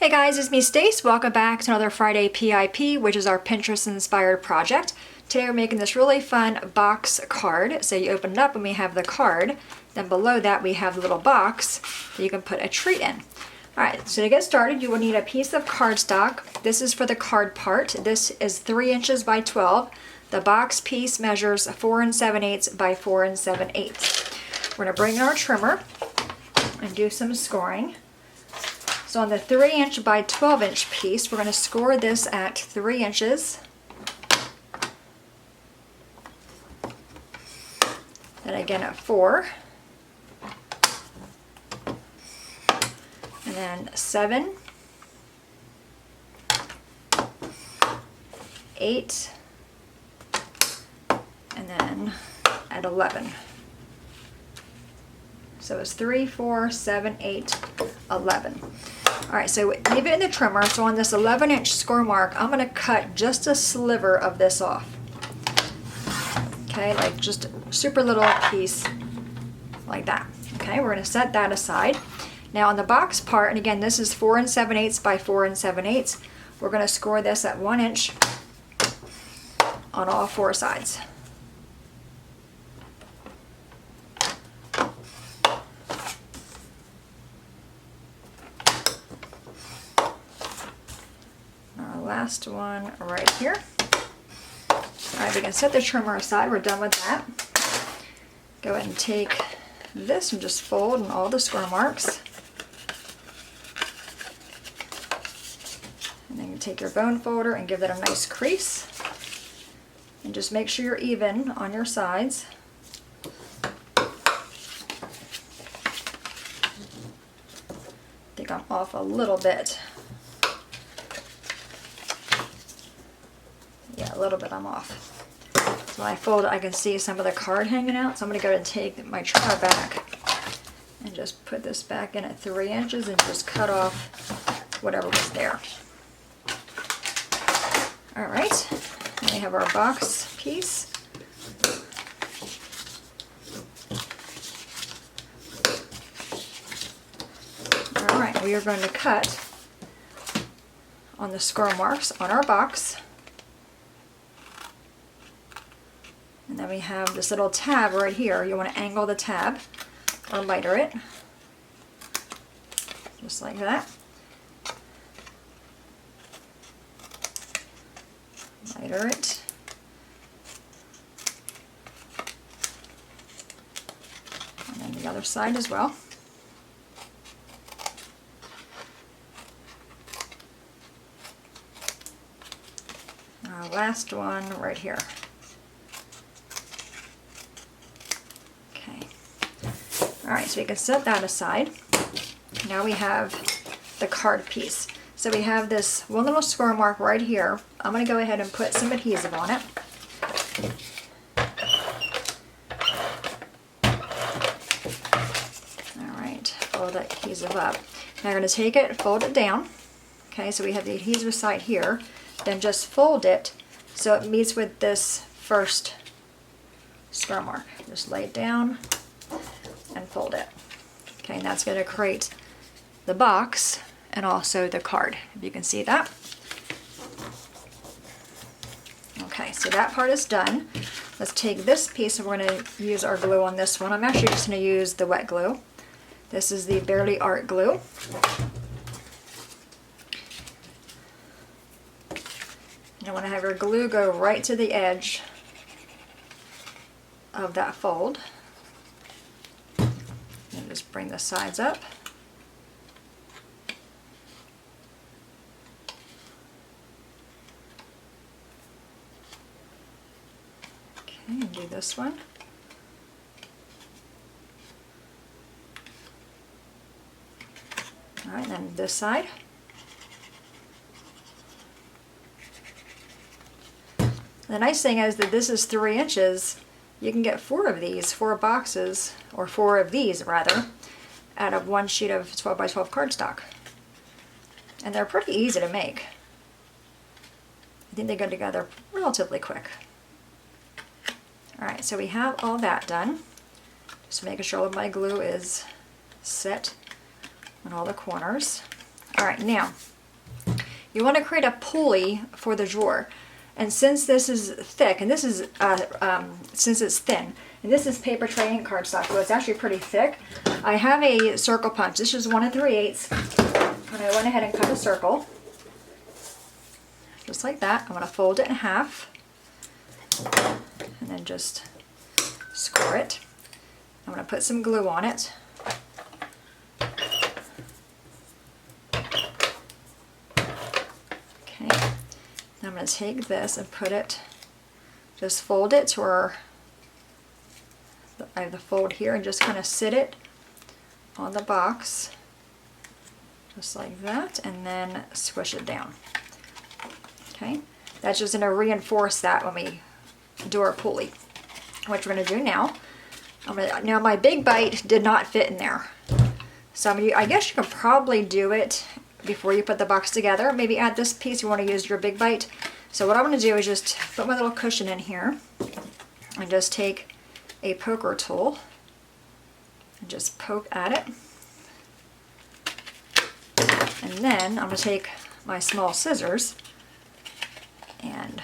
Hey guys, it's me Stace. Welcome back to another Friday PIP, which is our Pinterest inspired project. Today we're making this really fun box card. So you open it up and we have the card. Then below that we have the little box that you can put a treat in. Alright, so to get started you will need a piece of cardstock. This is for the card part. This is 3 inches by 12. The box piece measures 4 7/8 by 4 7/8. We're going to bring in our trimmer and do some scoring. So on the 3 inch by 12 inch piece, we're going to score this at 3 inches. Then again at 4. And then 7. 8. And then at 11. So it's 3, 4, 7, 8, 11. Alright, so leave it in the trimmer. So on this 11 inch score mark, I'm going to cut just a sliver of this off. Okay, like just a super little piece like that. Okay, we're going to set that aside. Now on the box part, and again this is 4 7/8 by 4 7/8, we're going to score this at 1 inch on all 4 sides. Last one right here. Alright, we can set the trimmer aside. We're done with that. Go ahead and take this and just fold in all the score marks. And then you take your bone folder and give it a nice crease. And just make sure you're even on your sides. I think I'm off a little bit. Yeah, a little bit I'm off. So when I fold it, I can see some of the card hanging out. So I'm going to go and take my trimmer back and just put this back in at 3 inches and just cut off whatever was there. Alright, then we have our box piece. Alright, we are going to cut on the score marks on our box. And then we have this little tab right here. You want to angle the tab or miter it. Just like that. Miter it. And then the other side as well. Our last one right here. Alright, so we can set that aside. Now we have the card piece. So we have this one little score mark right here. I'm going to go ahead and put some adhesive on it. Alright, fold that adhesive up. Now we're going to take it, fold it down. Okay, so we have the adhesive side here. Then just fold it so it meets with this first score mark. Just lay it down and fold it. Okay, and that's going to create the box and also the card, if you can see that. Okay, so that part is done. Let's take this piece and we're going to use our glue on this one. I'm actually just going to use the wet glue. This is the Barely Art glue. You want to have your glue go right to the edge of that fold. And just bring the sides up. Okay, and do this one. Alright, then this side. The nice thing is that this is 3 inches. You can get 4 of these, 4 boxes, or 4 of these rather, out of one sheet of 12 by 12 cardstock. And they're pretty easy to make. I think they go together relatively quick. Alright, so we have all that done. Just making sure all of my glue is set on all the corners. All right, now you want to create a pulley for the drawer. And since this is thick, and this is, since it's thin, and this is paper tray and cardstock, so it's actually pretty thick, I have a circle punch. This is 1 3/8, and I went ahead and cut a circle, just like that. I'm going to fold it in half, and then just score it. I'm going to put some glue on it. Okay. Now I'm going to take this and put it, just fold it to where I have the fold here, and just kind of sit it on the box, just like that, and then squish it down. Okay, that's just going to reinforce that when we do our pulley. What we're going to do now, now my big bite did not fit in there. So I guess you can probably do it before you put the box together. Maybe add this piece, you want to use your big bite. So what I'm going to do is just put my little cushion in here and just take a poker tool and just poke at it. And then I'm going to take my small scissors and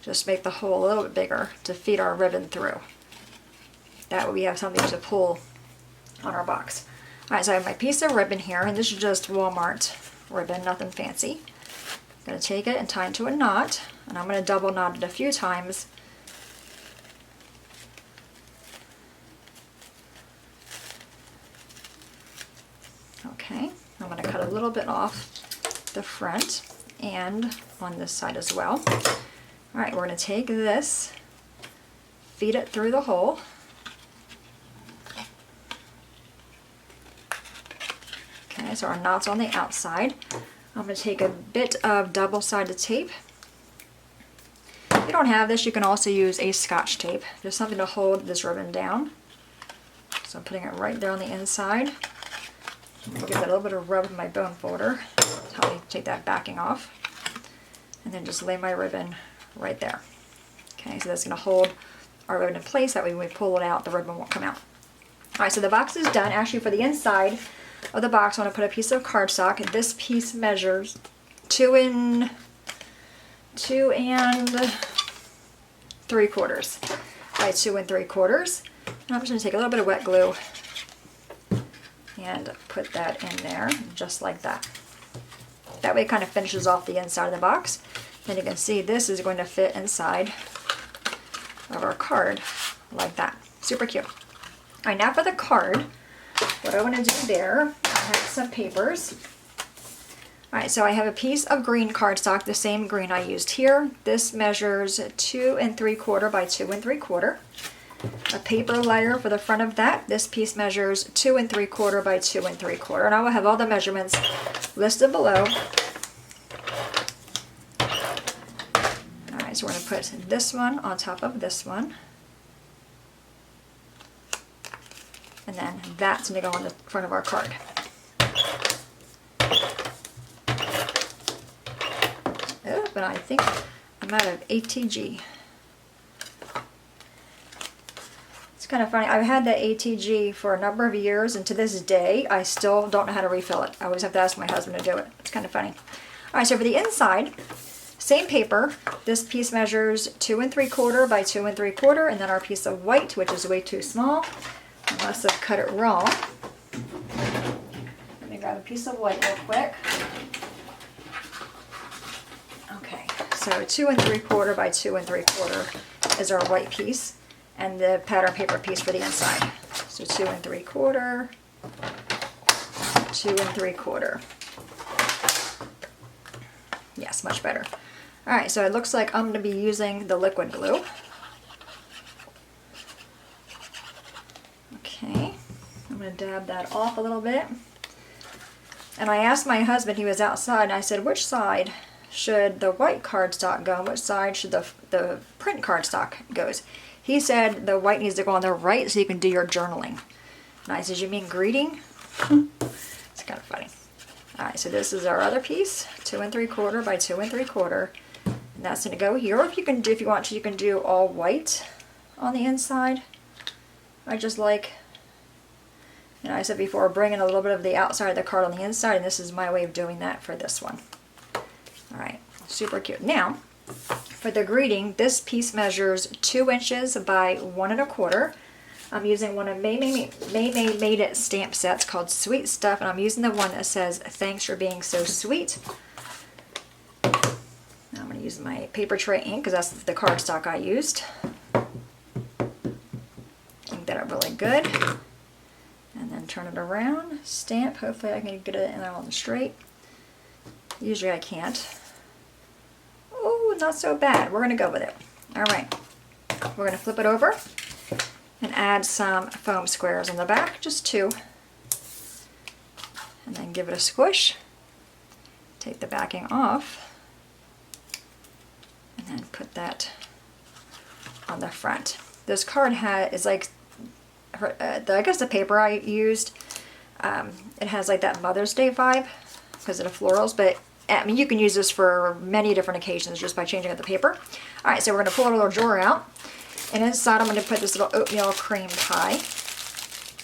just make the hole a little bit bigger to feed our ribbon through. That way we have something to pull on our box. Alright, so I have my piece of ribbon here, and this is just Walmart ribbon, nothing fancy. I'm going to take it and tie it into a knot, and I'm going to double knot it a few times. Okay, I'm going to cut a little bit off the front and on this side as well. Alright, we're going to take this, feed it through the hole. Okay, so our knot's on the outside. I'm going to take a bit of double-sided tape. If you don't have this, you can also use a Scotch tape. Just something to hold this ribbon down. So I'm putting it right there on the inside. Give that a little bit of rub with my bone folder to help me take that backing off. And then just lay my ribbon right there. Okay, so that's going to hold our ribbon in place. That way when we pull it out, the ribbon won't come out. Alright, so the box is done. Actually, for the inside of the box, I want to put a piece of cardstock. This piece measures 2 and 3/4 by 2 3/4. And I'm just going to take a little bit of wet glue and put that in there, just like that. That way it kind of finishes off the inside of the box. Then you can see this is going to fit inside of our card like that. Super cute. Alright, now for the card, what I want to do there, I have some papers. Alright, so I have a piece of green cardstock, the same green I used here. This measures 2 3/4 by 2 3/4. A paper layer for the front of that. This piece measures 2 3/4 by 2 3/4. And I will have all the measurements listed below. Alright, so we're going to put this one on top of this one. And then that's going to go on the front of our card. Oh, but I think I'm out of ATG. It's kind of funny. I've had the ATG for a number of years, and to this day, I still don't know how to refill it. I always have to ask my husband to do it. It's kind of funny. Alright, so for the inside, same paper. This piece measures 2 3/4 by 2 3/4, and then our piece of white, which is way too small. I must have cut it wrong. Let me grab a piece of white real quick. Okay, so 2 3/4 by 2 3/4 is our white piece, and the pattern paper piece for the inside. So 2 3/4, 2 3/4. Yes, much better. Alright, so it looks like I'm going to be using the liquid glue. Okay, I'm going to dab that off a little bit. And I asked my husband, he was outside, and I said, which side should the white cardstock go and which side should the print cardstock goes? He said the white needs to go on the right so you can do your journaling. And I said, you mean greeting? It's kind of funny. Alright, so this is our other piece, 2 3/4 by 2 3/4. And that's going to go here. Or if you want to, you can do all white on the inside. I just like And I said before, bring in a little bit of the outside of the card on the inside, and this is my way of doing that for this one. All right, super cute. Now, for the greeting, this piece measures 2 inches by 1 1/4. I'm using one of May Made It stamp sets called Sweet Stuff, and I'm using the one that says, "Thanks for being so sweet." Now I'm going to use my paper tray ink because that's the cardstock I used. Ink that up really good. And then turn it around, stamp. Hopefully I can get it in there on the straight. Usually I can't. Oh, not so bad. We're going to go with it. All right. We're going to flip it over and add some foam squares on the back, just 2. And then give it a squish. Take the backing off. And then put that on the front. This card is like, I guess the paper I used, it has like that Mother's Day vibe because of the florals, but I mean, you can use this for many different occasions just by changing out the paper. All right, so we're going to pull our little drawer out, and inside I'm going to put this little oatmeal cream pie.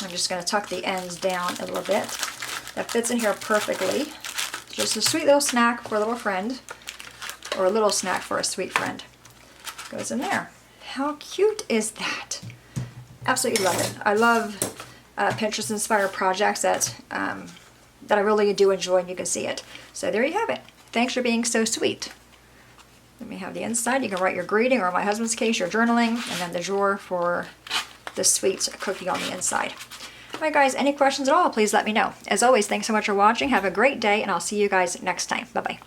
I'm just going to tuck the ends down a little bit. That fits in here perfectly. Just a sweet little snack for a little friend, or a little snack for a sweet friend. Goes in there. How cute is that? Absolutely love it. I love Pinterest inspired projects that I really do enjoy, and you can see it. So there you have it. Thanks for being so sweet. Then we have the inside. You can write your greeting, or in my husband's case, your journaling, and then the drawer for the sweet cookie on the inside. All right, guys, any questions at all, please let me know. As always, thanks so much for watching. Have a great day, and I'll see you guys next time. Bye-bye.